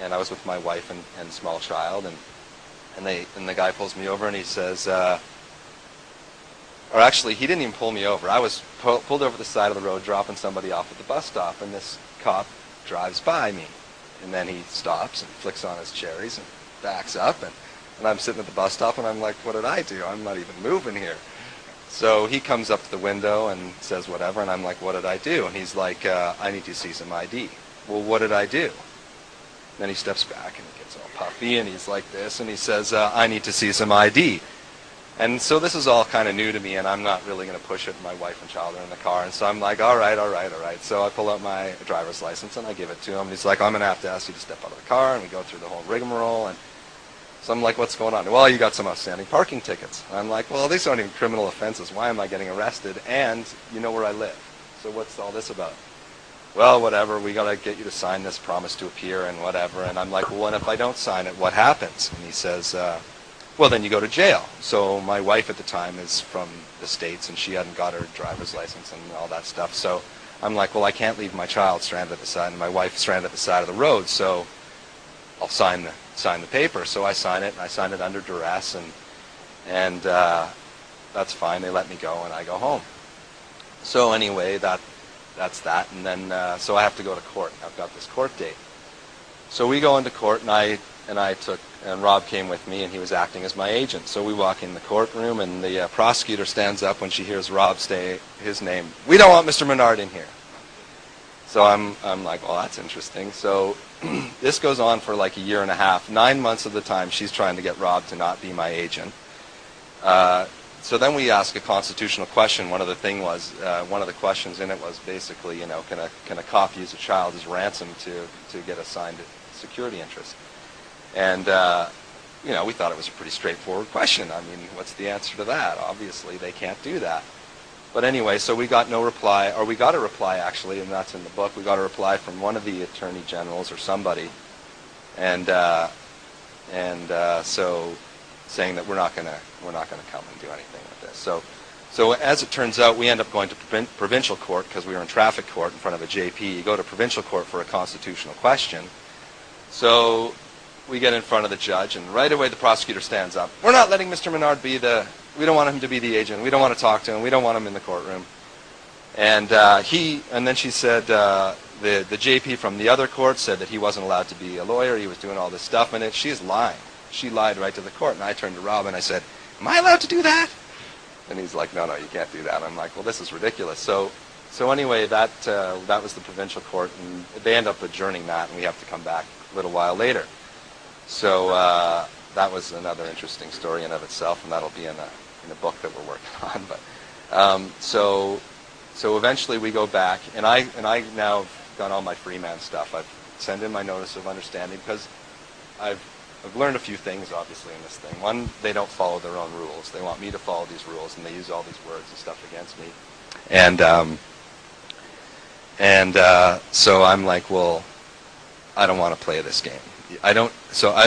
and I was with my wife and small child, and the guy pulls me over and he says, or actually he didn't even pull me over. I was pulled over the side of the road dropping somebody off at the bus stop, and this cop drives by me, and then he stops and flicks on his cherries and backs up, and I'm sitting at the bus stop, and I'm like, what did I do? I'm not even moving here. So he comes up to the window and says whatever, and I'm like, what did I do? And he's like, I need to see some ID. Well, what did I do? Then he steps back and he gets all puffy, and he's like this, and he says, I need to see some ID. And so this is all kind of new to me, and I'm not really going to push it. My wife and child are in the car, and so I'm like, all right. So I pull out my driver's license, and I give it to him, and he's like, I'm going to have to ask you to step out of the car, and we go through the whole rigmarole, and so I'm like, what's going on? Well, you got some outstanding parking tickets. And I'm like, well, these aren't even criminal offenses. Why am I getting arrested? And you know where I live. So what's all this about? Well, whatever, we got to get you to sign this promise to appear and whatever. And I'm like, well, and if I don't sign it, what happens? And he says, well, then you go to jail. So my wife at the time is from the States, and she hadn't got her driver's license and all that stuff. So I'm like, well, I can't leave my child stranded at the side, and my wife stranded at the side of the road, so I'll sign the paper. So I sign it, and I sign it under duress, and that's fine. They let me go, and I go home. So anyway, that's that, and then so I have to go to court. I've got this court date. So we go into court, and Rob came with me, and he was acting as my agent. So we walk in the courtroom, and the prosecutor stands up when she hears Rob say his name. We don't want Mr. Menard in here. So I'm like, well, that's interesting. So this goes on for like a year and a half. 9 months of the time, she's trying to get Rob to not be my agent. So then we ask a constitutional question. One of the questions in it was basically, can a cop use a child as ransom to get assigned security interest? And we thought it was a pretty straightforward question. I mean, what's the answer to that? Obviously, they can't do that. But anyway, so we got no reply, or we got a reply actually, and that's in the book. We got a reply from one of the attorney generals or somebody, and so saying that we're not going to come and do anything with this. So as it turns out, we end up going to provincial court because we were in traffic court in front of a JP. You go to provincial court for a constitutional question. So we get in front of the judge, and right away the prosecutor stands up. We're not letting Mr. Menard we don't want him to be the agent. We don't want to talk to him. We don't want him in the courtroom. And then she said, the JP from the other court said that he wasn't allowed to be a lawyer. He was doing all this stuff, and she's lying. She lied right to the court. And I turned to Rob and I said, am I allowed to do that? And he's like, no, you can't do that. I'm like, well, this is ridiculous. So anyway, that was the provincial court, and they end up adjourning that, and we have to come back a little while later. So that was another interesting story in of itself, and that'll be in a book that we're working on. But so eventually we go back, and I now have done all my Freeman stuff. I've sent in my notice of understanding because I've learned a few things, obviously, in this thing. One, they don't follow their own rules. They want me to follow these rules, and they use all these words and stuff against me. So I'm like, well, I don't want to play this game. And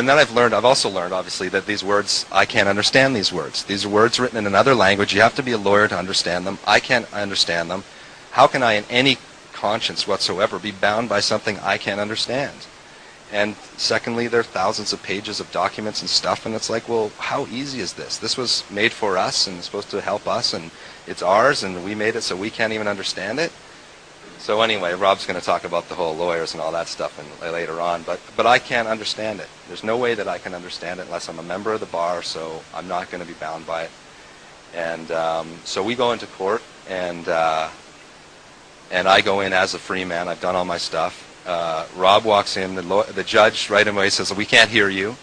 then I've also learned, obviously, that these words, I can't understand these words. These are words written in another language. You have to be a lawyer to understand them. I can't understand them. How can I, in any conscience whatsoever, be bound by something I can't understand? And secondly, there are thousands of pages of documents and stuff, and it's like, well, how easy is this? This was made for us and supposed to help us, and it's ours, and we made it so we can't even understand it? So anyway, Rob's going to talk about the whole lawyers and all that stuff later on, but I can't understand it. There's no way that I can understand it unless I'm a member of the bar, so I'm not going to be bound by it. And so we go into court, and I go in as a free man. I've done all my stuff. Rob walks in. The judge right away says, we can't hear you.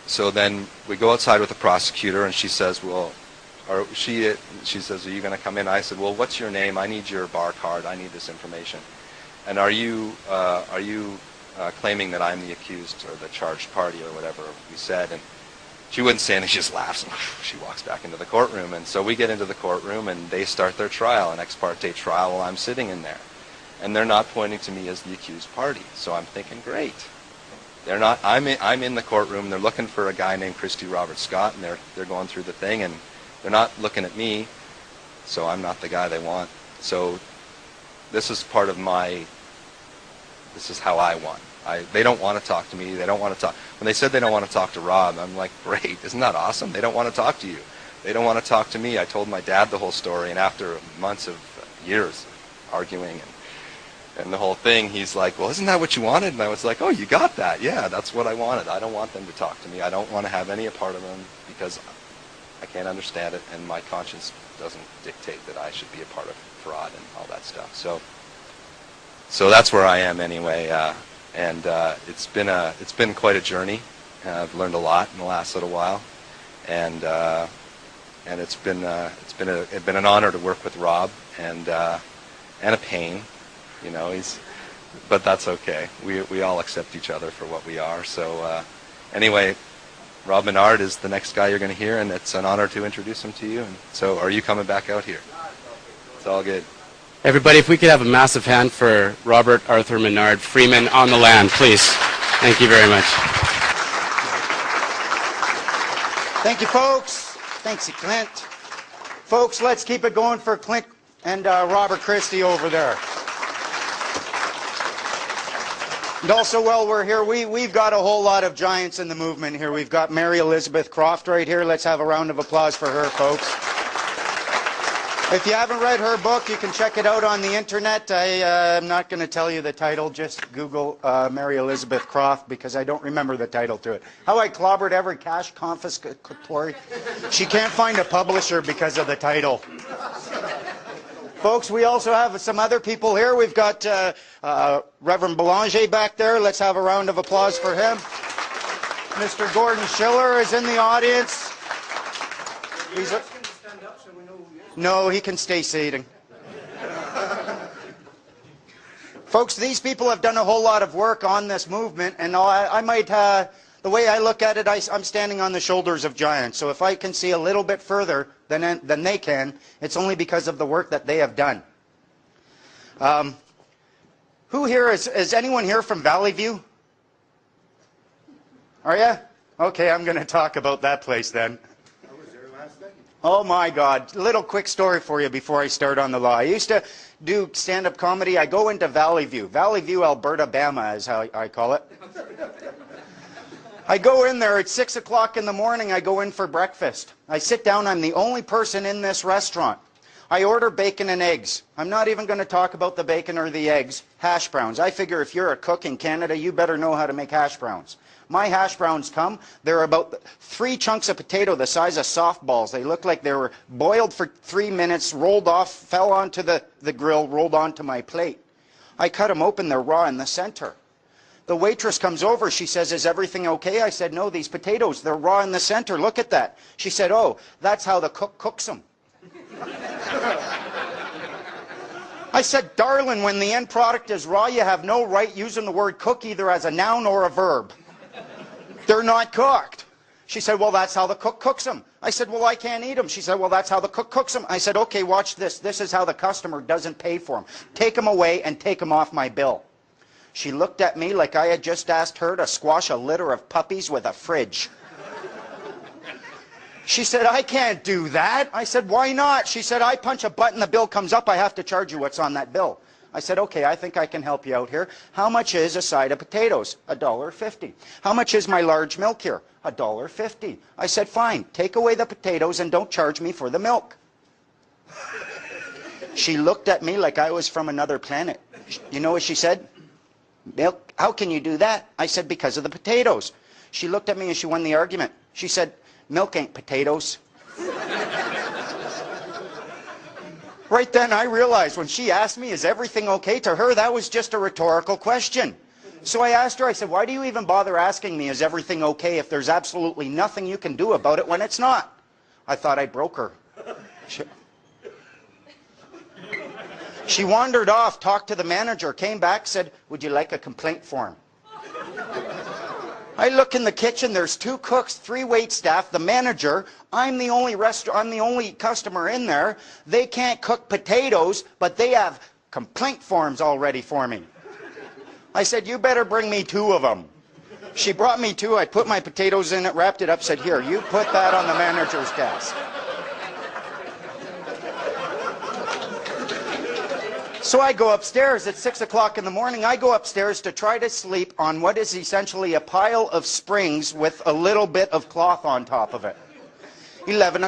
So then we go outside with the prosecutor, and she says, she says, are you going to come in? I said, well, what's your name? I need your bar card. I need this information. And are you claiming that I'm the accused or the charged party or whatever we said? And she wouldn't say anything. She just laughs, and she walks back into the courtroom. And so we get into the courtroom, and they start their trial, an ex parte trial, while I'm sitting in there. And they're not pointing to me as the accused party. So I'm thinking, great. They're not. I'm in the courtroom. They're looking for a guy named Christy Robert Scott, and they're going through the thing, and they're not looking at me, so I'm not the guy they want. So this is part of my This is how I won. They don't want to talk to me. They don't want to talk. When they said they don't want to talk to Rob, I'm like, great, isn't that awesome? They don't want to talk to you. They don't want to talk to me. I told my dad the whole story, and after months of years of arguing and the whole thing, he's like, well, isn't that what you wanted? And I was like, oh, you got that. Yeah, that's what I wanted. I don't want them to talk to me. I don't want to have any part of them because I can't understand it, and my conscience doesn't dictate that I should be a part of fraud and all that stuff. So that's where I am anyway, and it's been quite a journey. I've learned a lot in the last little while, and it's been an honor to work with Rob, and a pain, you know. But that's okay. We all accept each other for what we are. So anyway, Rob Menard is the next guy you're going to hear, and it's an honor to introduce him to you. And so, are you coming back out here? It's all good. Everybody, if we could have a massive hand for Robert Arthur Menard, Freeman on the land, please. Thank you very much. Thank you, folks. Thanks, Clint. Folks, let's keep it going for Clint and Robert Christie over there. And also, while we're here, we've got a whole lot of giants in the movement here. We've got Mary Elizabeth Croft right here. Let's have a round of applause for her, folks. If you haven't read her book, you can check it out on the internet. I'm not going to tell you the title. Just Google Mary Elizabeth Croft, because I don't remember the title to it. How I clobbered every cash confiscatory. She can't find a publisher because of the title. Folks, we also have some other people here. We've got Reverend Belanger back there. Let's have a round of applause for him. Mr. Gordon Schiller is in the audience. No, he can stay seating. Folks, these people have done a whole lot of work on this movement, and I might, the way I look at it, I'm standing on the shoulders of giants. So if I can see a little bit further than they can, it's only because of the work that they have done. Who here is anyone here from Valley View? Are you? Okay, I'm going to talk about that place then. Oh my God. Little quick story for you before I start on the law. I used to do stand-up comedy. I go into Valley View, Alberta, Bama is how I call it. I go in there at 6 o'clock in the morning. I go in for breakfast. I sit down. I'm the only person in this restaurant. I order bacon and eggs. I'm not even going to talk about the bacon or the eggs. Hash browns. I figure if you're a cook in Canada, you better know how to make hash browns. My hash browns come. They're about 3 chunks of potato the size of softballs. They look like they were boiled for 3 minutes, rolled off, fell onto the grill, rolled onto my plate. I cut them open. They're raw in the center. The waitress comes over. She says, is everything okay? I said, no, these potatoes, they're raw in the center. Look at that. She said, oh, that's how the cook cooks them. I said, darling, when the end product is raw, you have no right using the word cook either as a noun or a verb. They're not cooked. She said, well, that's how the cook cooks them. I said, well, I can't eat them. She said, well, that's how the cook cooks them. I said, okay, watch this. This is how the customer doesn't pay for them. Take them away and take them off my bill. She looked at me like I had just asked her to squash a litter of puppies with a fridge. She said, I can't do that. I said, why not? She said, I punch a button, the bill comes up, I have to charge you what's on that bill. I said, okay, I think I can help you out here. How much is a side of potatoes? $1.50. How much is my large milk here? $1.50. I said, fine, take away the potatoes and don't charge me for the milk. She looked at me like I was from another planet. You know what she said? Milk? How can you do that? I said, because of the potatoes. She looked at me and she won the argument. She said, milk ain't potatoes. Right then I realized when she asked me, is everything okay? To her, that was just a rhetorical question. So I asked her, I said, why do you even bother asking me, is everything okay, if there's absolutely nothing you can do about it when it's not? I thought I broke her. She wandered off, talked to the manager, came back, said, would you like a complaint form? I look in the kitchen, there's 2 cooks, 3 wait staff, the manager. I'm the only customer in there. They can't cook potatoes, but they have complaint forms all ready for me. I said, you better bring me 2 of them. She brought me 2. I put my potatoes in it, wrapped it up, said, here, you put that on the manager's desk. So I go upstairs at 6 o'clock in the morning. I go upstairs to try to sleep on what is essentially a pile of springs with a little bit of cloth on top of it. 11